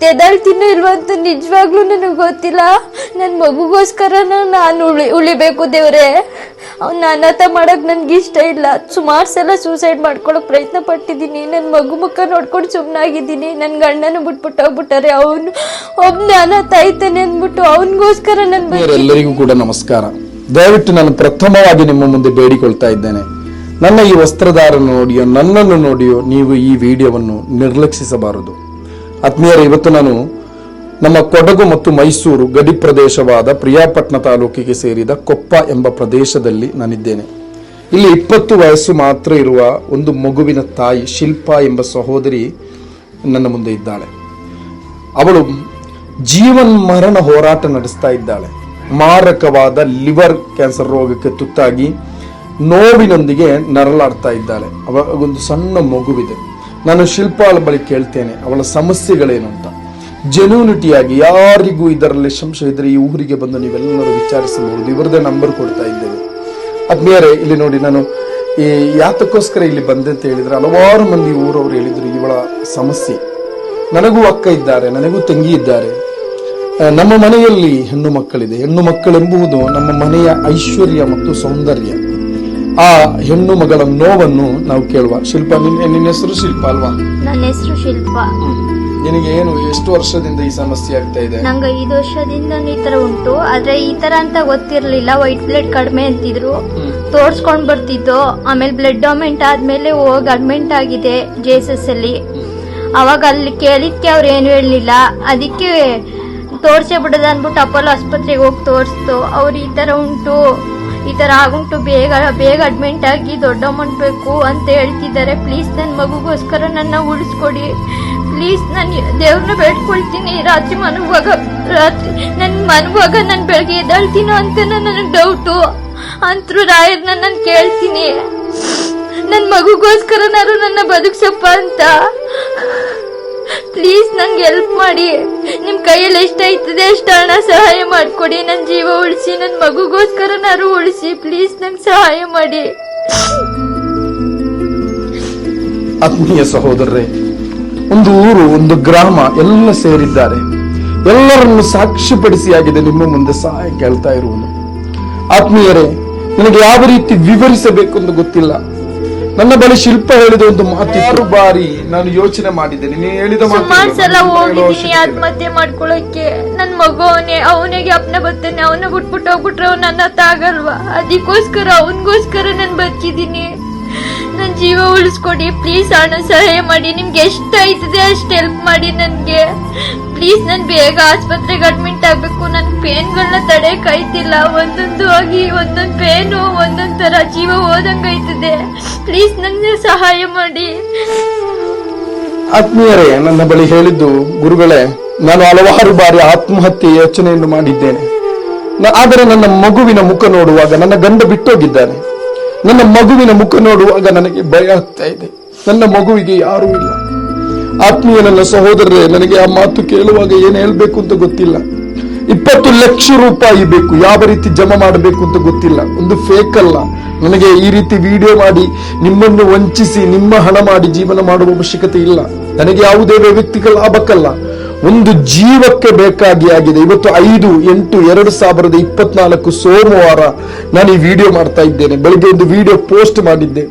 ಇವತ್ತು ಎದ್ದಾಳ್ತೀನೋ ಇಲ್ವ ಅಂತ ನಿಜವಾಗ್ಲೂ ನನಗೆ ಗೊತ್ತಿಲ್ಲ. ನನ್ನ ಮಗುಗೋಸ್ಕರ ನಾನು ಉಳಿಬೇಕು ದೇವ್ರೆ. ಅವ್ನ ಅನಾಥ ಮಾಡಕ್ ನನ್ಗೆ ಇಷ್ಟ ಇಲ್ಲ. ಸುಮಾರು ಸಲ ಸೂಸೈಡ್ ಮಾಡ್ಕೊಳಕ್ ಪ್ರಯತ್ನ ಪಟ್ಟಿದ್ದೀನಿ. ನನ್ನ ಮಗು ಮುಖ ನೋಡ್ಕೊಂಡು ಸುಮ್ಮನಾಗಿದ್ದೀನಿ. ನನ್ನ ಗಂಡನ ಬಿಟ್ಬಿಟ್ಟು ಹೋಗ್ಬಿಟ್ಟಾರೆ. ಅವನು ಒಬ್ನೇ ಅನಾಥ ಆಯ್ತಾನೆ ಅಂದ್ಬಿಟ್ಟು ಅವನಿಗೋಸ್ಕರ ಎಲ್ಲರಿಗೂ ಕೂಡ ನಮಸ್ಕಾರ. ದಯವಿಟ್ಟು ನಾನು ಪ್ರಥಮವಾಗಿ ನಿಮ್ಮ ಮುಂದೆ ಬೇಡಿಕೊಳ್ತಾ ಇದ್ದೇನೆ, ನನ್ನ ಈ ವಸ್ತ್ರಧಾರ ನೋಡಿಯೋ ನನ್ನನ್ನು ನೋಡಿಯೋ ನೀವು ಈ ವಿಡಿಯೋವನ್ನು ನಿರ್ಲಕ್ಷಿಸಬಾರದು. ಆತ್ಮೀಯರೇ, ಇವತ್ತು ನಾನು ನಮ್ಮ ಕೊಡಗು ಮತ್ತು ಮೈಸೂರು ಗಡಿ ಪ್ರದೇಶವಾದ ಪ್ರಿಯಾಪಟ್ಟಣ ತಾಲೂಕಿಗೆ ಸೇರಿದ ಕೊಪ್ಪ ಎಂಬ ಪ್ರದೇಶದಲ್ಲಿ ನಾನಿದ್ದೇನೆ. ಇಲ್ಲಿ 20 ವಯಸ್ಸು ಮಾತ್ರ ಇರುವ ಒಂದು ಮಗುವಿನ ತಾಯಿ ಶಿಲ್ಪಾ ಎಂಬ ಸಹೋದರಿ ನನ್ನ ಮುಂದೆ ಇದ್ದಾಳೆ. ಅವಳು ಜೀವನ್ ಮರಣ ಹೋರಾಟ ನಡೆಸ್ತಾ ಇದ್ದಾಳೆ. ಮಾರಕವಾದ ಲಿವರ್ ಕ್ಯಾನ್ಸರ್ ರೋಗಕ್ಕೆ ತುತ್ತಾಗಿ ನೋವಿನೊಂದಿಗೆ ನರಳಾಡ್ತಾ ಇದ್ದಾಳೆ. ಅವಳೊಂದು ಸಣ್ಣ ಮಗುವಿದೆ. ನಾನು ಶಿಲ್ಪಾಳ ಬಳಿ ಕೇಳ್ತೇನೆ ಅವಳ ಸಮಸ್ಯೆಗಳೇನು ಅಂತ. ಜೆನ್ಯೂನಿಟಿಯಾಗಿ ಯಾರಿಗೂ ಇದರಲ್ಲಿ ಸಂಶಯ ಇದ್ರೆ ಈ ಊರಿಗೆ ಬಂದು ನೀವೆಲ್ಲರೂ ವಿಚಾರಿಸಬಹುದು. ಇವರದೇ ನಂಬರ್ ಕೊಡ್ತಾ ಇದ್ದೇವೆ. ಆದ್ಮೇಲೆ ಇಲ್ಲಿ ನೋಡಿ, ನಾನು ಈ ಯಾತಕ್ಕೋಸ್ಕರ ಇಲ್ಲಿ ಬಂದೆ ಅಂತ ಹೇಳಿದ್ರೆ ಹಲವಾರು ಮಂದಿ ಊರವರು ಹೇಳಿದ್ರು ಇವಳ ಸಮಸ್ಯೆ. ನನಗೂ ಅಕ್ಕ ಇದ್ದಾರೆ, ನನಗೂ ತಂಗಿ ಇದ್ದಾರೆ. ನಮ್ಮ ಮನೆಯಲ್ಲಿ ಹೆಣ್ಣು ಮಕ್ಕಳಿದೆ. ಹೆಣ್ಣು ಮಕ್ಕಳೆಂಬುದು ನಮ್ಮ ಮನೆಯ ಐಶ್ವರ್ಯ ಮತ್ತು ಸೌಂದರ್ಯ. ಆ ಹೆಣ್ಣು ಮಗಳ ನೋವನ್ನು ನಾವು ಕೇಳುವ. ಶಿಲ್ಪ, ನಿನ್ನ ಹೆಸರು ಶಿಲ್ಪ ಅಲ್ವಾ? ನನ್ನ ಹೆಸರು ಶಿಲ್ಪ. ನಿನಗೆ ಏನು, ಎಷ್ಟು ವರ್ಷದಿಂದ ಈ ಸಮಸ್ಯೆ ಆಗ್ತಾ ಇದೆ? ನಂಗೆ 5 ವರ್ಷದಿಂದ ಈ ತರ ಉಂಟು. ಆದ್ರೆ ಈ ತರ ಅಂತ ಗೊತ್ತಿರ್ಲಿಲ್ಲ. ವೈಟ್ ಬ್ಲಡ್ ಕಡಿಮೆ ಅಂತಿದ್ರು, ತೋರ್ಸ್ಕೊಂಡ್ ಬರ್ತಿದ್ದು. ಆಮೇಲೆ ಬ್ಲಡ್ ಡೊಮೆಂಟ್ ಆದ್ಮೇಲೆ ಹೋಗಿ ಅಡ್ಮಿಂಟ್ ಆಗಿದೆ JSS ಅಲ್ಲಿ. ಅವಾಗ ಅಲ್ಲಿ ಕೇಳಿದ್ಕೆ ಅವ್ರು ಏನು ಹೇಳಲಿಲ್ಲ. ಅದಕ್ಕೆ ತೋರ್ಸೇ ಬಿಡದ ಅನ್ಬಿಟ್ಟು ಅಪೋಲೋ ಆಸ್ಪತ್ರೆಗೆ ಹೋಗಿ ತೋರಿಸ್ತು. ಅವ್ರು ಈ ತರ ಉಂಟು, ಈ ತರ ಆಗುಂಟು, ಬೇಗ ಅಡ್ಮಿಂಟ್ ಆಗಿ ದೊಡ್ಡ ಅಮೌಂಟ್ ಬೇಕು ಅಂತ ಹೇಳ್ತಿದ್ದಾರೆ. ಪ್ಲೀಸ್ ನನ್ನ ಮಗುಗೋಸ್ಕರ ನನ್ನ ಉಳಿಸ್ಕೊಡಿ ಪ್ಲೀಸ್. ನಾನು ದೇವ್ರನ್ನ ಬೇಡ್ಕೊಳ್ತೀನಿ. ರಾತ್ರಿ ಮನಗುವಾಗ ನಾನು ಬೆಳಗ್ಗೆ ಎದ್ದಾಳ್ತೀನೋ ಅಂತ ನನಗೆ ಡೌಟು. ಅಂತರೂ ರಾಯರ್ನ ನಾನು ಕೇಳ್ತೀನಿ, ನನ್ನ ಮಗುಗೋಸ್ಕರ ನನ್ನ ಬದುಕ್ಸಪ್ಪ ಅಂತ. ಪ್ಲೀಸ್ ನನ್ಗೆ ಹೆಲ್ಪ್ ಮಾಡಿ. ನಿಮ್ ಕೈಯಲ್ಲಿ ಎಷ್ಟಾಯ್ತದೆ ಅಷ್ಟು ಹಣ ಸಹಾಯ ಮಾಡ್ಕೊಡಿ. ನನ್ನ ಜೀವ ಉಳಿಸಿ, ನನ್ನ ಮಗುಗೋಸ್ಕರ ಉಳಿಸಿ. ಪ್ಲೀಸ್ ನಂಗೆ ಸಹಾಯ ಮಾಡಿ. ಆತ್ಮೀಯ ಸಹೋದರರೇ, ಒಂದು ಊರು, ಒಂದು ಗ್ರಾಮ ಎಲ್ಲ ಸೇರಿದ್ದಾರೆ. ಎಲ್ಲರನ್ನು ಸಾಕ್ಷಿಪಡಿಸಿ ಆಗಿದೆ ನಿಮ್ಮ ಮುಂದೆ ಸಹಾಯ ಕೇಳ್ತಾ ಇರುವುದು. ಆತ್ಮೀಯರೇ, ನನಗೆ ಯಾವ ರೀತಿ ವಿವರಿಸಬೇಕು ಅಂತ ಗೊತ್ತಿಲ್ಲ. ನನ್ನ ಬಳಿ ಶಿಲ್ಪ ಹೇಳಿದ ಒಂದು ಮಾತು ಬಾರಿ ನಾನು ಯೋಚನೆ ಮಾಡಿದ್ದೇನೆ. ನೀನು ಹೇಳಿದ ಸುಮಾರು ಸಲ ಹೋಗಿದ್ದೀನಿ ಆತ್ಮಹತ್ಯೆ ಮಾಡ್ಕೊಳಕ್ಕೆ. ನನ್ ಮಗು ಅವನಿಗೆ ಅಪ್ನ ಬರ್ತಾನೆ. ಅವನ ಬಿಟ್ಬಿಟ್ಟು ಹೋಗ್ಬಿಟ್ರೆ ಅವ್ನು ನನ್ನ ತಾಗಲ್ವಾ? ಅದಕ್ಕೋಸ್ಕರ ಅವನಿಗೋಸ್ಕರ ನಾನು ಬದುಕಿದ್ದೀನಿ. ನನ್ನ ಜೀವ ಉಳಿಸ್ಕೊಡಿ ಪ್ಲೀಸ್. ಹಣ ಸಹಾಯ ಮಾಡಿ. ನಿಮ್ಗೆ ಎಷ್ಟಾಯ್ತದೆ ಅಷ್ಟು ಹೆಲ್ಪ್ ಮಾಡಿ ನನ್ಗೆ ಪ್ಲೀಸ್. ನನ್ ಬೇಗ ಆಸ್ಪತ್ರೆಗೆ ಅಡ್ಮಿಟ್ ಆಗ್ಬೇಕು. ನನ್ ಪೇನ್ಗಳನ್ನ ತಡೆಯಕ್ಕಾಯ್ತಿಲ್ಲ. ಒಂದೊಂದು ಆಗಿ ಒಂದೊಂದು ಪೇನು, ಒಂದೊಂದ್ ತರ ಜೀವ ಹೋದಂಗಾಯ್ತದೆ. ಪ್ಲೀಸ್ ನನ್ಗೆ ಸಹಾಯ ಮಾಡಿ. ಆತ್ಮೀಯರೇ, ನನ್ನ ಬಳಿ ಹೇಳಿದ್ದು, ಗುರುಗಳೇ, ನಾನು ಹಲವಾರು ಬಾರಿ ಆತ್ಮಹತ್ಯೆ ಯೋಚನೆಯನ್ನು ಮಾಡಿದ್ದೇನೆ. ಆದರೆ ನನ್ನ ಮಗುವಿನ ಮುಖ ನೋಡುವಾಗ, ನನ್ನ ಗಂಡ ಬಿಟ್ಟೋಗಿದ್ದಾನೆ, ನನ್ನ ಮಗುವಿನ ಮುಖ ನೋಡುವಾಗ ನನಗೆ ಭಯ ಆಗ್ತಾ ಇದೆ. ನನ್ನ ಮಗುವಿಗೆ ಯಾರೂ ಇಲ್ಲ. ಆತ್ಮೀಯ ನನ್ನ ಸಹೋದರರೇ, ನನಗೆ ಆ ಮಾತು ಕೇಳುವಾಗ ಏನು ಹೇಳ್ಬೇಕು ಅಂತ ಗೊತ್ತಿಲ್ಲ. 20 ಲಕ್ಷ ರೂಪಾಯಿ ಬೇಕು. ಯಾವ ರೀತಿ ಜಮಾ ಮಾಡಬೇಕು ಅಂತ ಗೊತ್ತಿಲ್ಲ. ಒಂದು ಫೇಕ್ ಅಲ್ಲ. ನನಗೆ ಈ ರೀತಿ ವಿಡಿಯೋ ಮಾಡಿ ನಿಮ್ಮನ್ನು ವಂಚಿಸಿ ನಿಮ್ಮ ಹಣ ಮಾಡಿ ಜೀವನ ಮಾಡುವ ಅವಶ್ಯಕತೆ ಇಲ್ಲ. ನನಗೆ ಯಾವುದೇ ವ್ಯಕ್ತಿಗಳ ಲಾಭಕ್ಕಲ್ಲ, ಒಂದು ಜೀವಕ್ಕೆ ಬೇಕಾಗಿ ಆಗಿದೆ. ಇವತ್ತು 5/8/2024 ಸೋಮವಾರ ನಾನು ಈ ವಿಡಿಯೋ ಮಾಡ್ತಾ ಇದ್ದೇನೆ. ಬೆಳಿಗ್ಗೆ ಒಂದು ವಿಡಿಯೋ ಪೋಸ್ಟ್ ಮಾಡಿದ್ದೆ.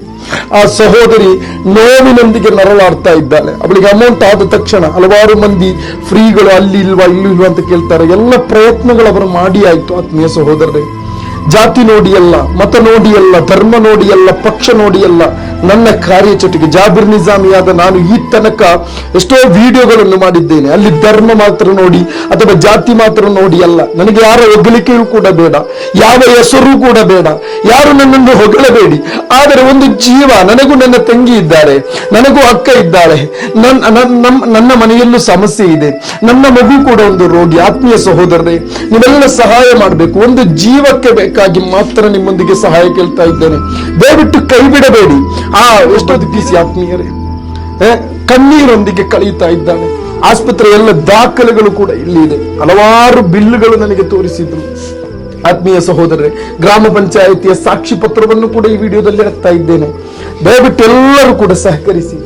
ಆ ಸಹೋದರಿ ನೋವಿನೊಂದಿಗೆ ನರಳಾಡ್ತಾ ಇದ್ದಾಳೆ. ಅವಳಿಗೆ ಅಮೌಂಟ್ ಆದ ತಕ್ಷಣ ಹಲವಾರು ಮಂದಿ ಫ್ರೀಗಳು ಅಲ್ಲಿ ಇಲ್ವಾ ಅಂತ ಕೇಳ್ತಾರೆ. ಎಲ್ಲ ಪ್ರಯತ್ನಗಳು ಅವರು ಮಾಡಿ ಆಯ್ತು. ಆತ್ಮೀಯ ಸಹೋದರರೇ, ಜಾತಿ ನೋಡಿಯಲ್ಲ, ಮತ ನೋಡಿಯಲ್ಲ, ಧರ್ಮ ನೋಡಿಯಲ್ಲ, ಪಕ್ಷ ನೋಡಿಯಲ್ಲ, ನನ್ನ ಕಾರ್ಯಚಟುವಟಿಕೆ ಜಾಬಿರ್ ನಿಜಾಮಿಯಾದ ನಾನು ಈ ತನಕ ಎಷ್ಟೋ ವಿಡಿಯೋಗಳನ್ನು ಮಾಡಿದ್ದೇನೆ. ಅಲ್ಲಿ ಧರ್ಮ ಮಾತ್ರ ನೋಡಿ ಅಥವಾ ಜಾತಿ ಮಾತ್ರ ನೋಡಿ ಅಲ್ಲ. ನನಗೆ ಯಾರ ಹೊಗಳಿಕೆಯೂ ಕೂಡ ಬೇಡ, ಯಾವ ಹೆಸರು ಕೂಡ ಬೇಡ, ಯಾರು ನನ್ನನ್ನು ಹೊಗಳಬೇಡಿ. ಆದರೆ ಒಂದು ಜೀವ, ನನಗೂ ನನ್ನ ತಂಗಿ ಇದ್ದಾರೆ, ನನಗೂ ಅಕ್ಕ ಇದ್ದಾಳೆ, ನನ್ನ ಮನೆಯಲ್ಲೂ ಸಮಸ್ಯೆ ಇದೆ, ನನ್ನ ಮಗು ಕೂಡ ಒಂದು ರೋಗಿ. ಆತ್ಮೀಯ ಸಹೋದರರೇ, ನೀವೆಲ್ಲ ಸಹಾಯ ಮಾಡಬೇಕು. ಒಂದು ಜೀವಕ್ಕೆ ಬೇಕಾಗಿ ಮಾತ್ರ ನಿಮ್ಮೊಂದಿಗೆ ಸಹಾಯ ಕೇಳ್ತಾ ಇದ್ದೇನೆ. ದಯವಿಟ್ಟು ಕೈ ಬಿಡಬೇಡಿ. ಎಷ್ಟೊಂದು ಪಿಸಿ ಆತ್ಮೀಯರೇ ಕಣ್ಣೀರೊಂದಿಗೆ ಕಳೀತಾ ಇದ್ದಾನೆ. ಆಸ್ಪತ್ರೆ ಎಲ್ಲ ದಾಖಲೆಗಳು ಕೂಡ ಇಲ್ಲಿ ಇದೆ. ಹಲವಾರು ಬಿಲ್ಗಳು ನನಗೆ ತೋರಿಸಿದ್ರು. ಆತ್ಮೀಯ ಸಹೋದರರೇ, ಗ್ರಾಮ ಪಂಚಾಯಿತಿಯ ಸಾಕ್ಷಿ ಪತ್ರವನ್ನು ಕೂಡ ಈ ವಿಡಿಯೋದಲ್ಲಿ ಹಾಕ್ತಾ ಇದ್ದೇನೆ. ದಯವಿಟ್ಟು ಎಲ್ಲರೂ ಕೂಡ ಸಹಕರಿಸಿ.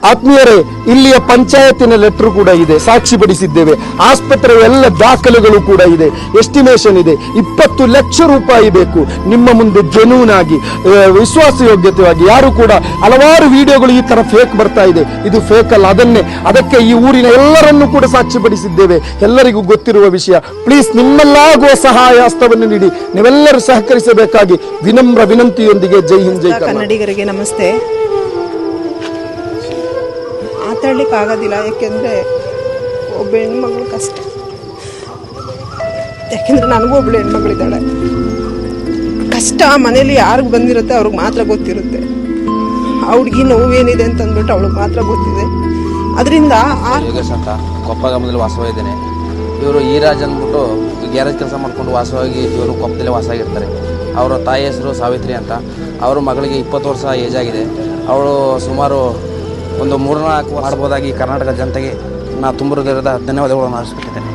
ಆತ್ಮೀಯರೇ, ಇಲ್ಲಿಯ ಪಂಚಾಯತಿನ ಲೆಟರ್ ಕೂಡ ಇದೆ, ಸಾಕ್ಷಿಪಡಿಸಿದ್ದೇವೆ. ಆಸ್ಪತ್ರೆಯ ಎಲ್ಲ ದಾಖಲೆಗಳು ಕೂಡ ಇದೆ, ಎಸ್ಟಿಮೇಷನ್ ಇದೆ. 20 ಲಕ್ಷ ರೂಪಾಯಿ ಬೇಕು. ನಿಮ್ಮ ಮುಂದೆ ಜೆನ್ಯೂನ್ ಆಗಿ ವಿಶ್ವಾಸಯೋಗ್ಯತೆಯಾಗಿ. ಯಾರು ಕೂಡ ಹಲವಾರು ವಿಡಿಯೋಗಳು ಈ ತರ ಫೇಕ್ ಬರ್ತಾ ಇದೆ, ಇದು ಫೇಕ್ ಅಲ್ಲ. ಅದಕ್ಕೆ ಈ ಊರಿನ ಎಲ್ಲರನ್ನೂ ಕೂಡ ಸಾಕ್ಷಿಪಡಿಸಿದ್ದೇವೆ. ಎಲ್ಲರಿಗೂ ಗೊತ್ತಿರುವ ವಿಷಯ. ಪ್ಲೀಸ್ ನಿಮ್ಮೆಲ್ಲಾಗುವ ಸಹಾಯ ಹಸ್ತವನ್ನು ನೀಡಿ ನೀವೆಲ್ಲರೂ ಸಹಕರಿಸಬೇಕಾಗಿ ವಿನಮ್ರ ವಿನಂತಿಯೊಂದಿಗೆ. ಜೈ ಹಿಂದ್, ಜೈ ಕರ್ನಾಟಕ. ಕನ್ನಡಿಗರಿಗೆ ನಮಸ್ತೆ. ಮಾತಾಡ್ಲಿಕ್ಕೆ ಆಗೋದಿಲ್ಲ, ಯಾಕೆಂದರೆ ಒಬ್ಬ ಹೆಣ್ಮಗಳು ಕಷ್ಟ. ಯಾಕೆಂದರೆ ನನಗೂ ಒಬ್ಬಳು ಹೆಣ್ಮಗಳಿದ್ದಾಳೆ. ಕಷ್ಟ ಮನೇಲಿ ಯಾರಿಗೆ ಬಂದಿರುತ್ತೆ ಅವ್ರಿಗೆ ಮಾತ್ರ ಗೊತ್ತಿರುತ್ತೆ. ಆ ಹುಡುಗಿ ನೋವೇನಿದೆ ಅಂತಂದ್ಬಿಟ್ಟು ಅವಳಿಗೆ ಮಾತ್ರ ಗೊತ್ತಿದೆ. ಅದರಿಂದ ಯೋಗೇಶ್ ಅಂತ ಕೊಪ್ಪ ಗ್ರಾಮದಲ್ಲಿ ವಾಸವಾಗಿದ್ದೇನೆ. ಇವರು ಈರಾಜ್ ಅಂದ್ಬಿಟ್ಟು ಗ್ಯಾರೇಜ್ ಕೆಲಸ ಮಾಡಿಕೊಂಡು ವಾಸವಾಗಿ ಇವರು ಕೊಪ್ಪದಲ್ಲಿ ವಾಸವಾಗಿರ್ತಾರೆ. ಅವರ ತಾಯಿ ಹೆಸರು ಸಾವಿತ್ರಿ ಅಂತ. ಅವ್ರ ಮಗಳಿಗೆ 20 ವರ್ಷ ಏಜ್ ಆಗಿದೆ. ಅವಳು ಸುಮಾರು ಒಂದು 3-4 ಮಾಡ್ಬೋದಾಗಿ ಕರ್ನಾಟಕ ಜನತೆಗೆ ನಾನು ತುಂಬ ಹೃದಯದ ಧನ್ಯವಾದಗಳನ್ನು ಅರ್ಪಿಸುತ್ತೇನೆ.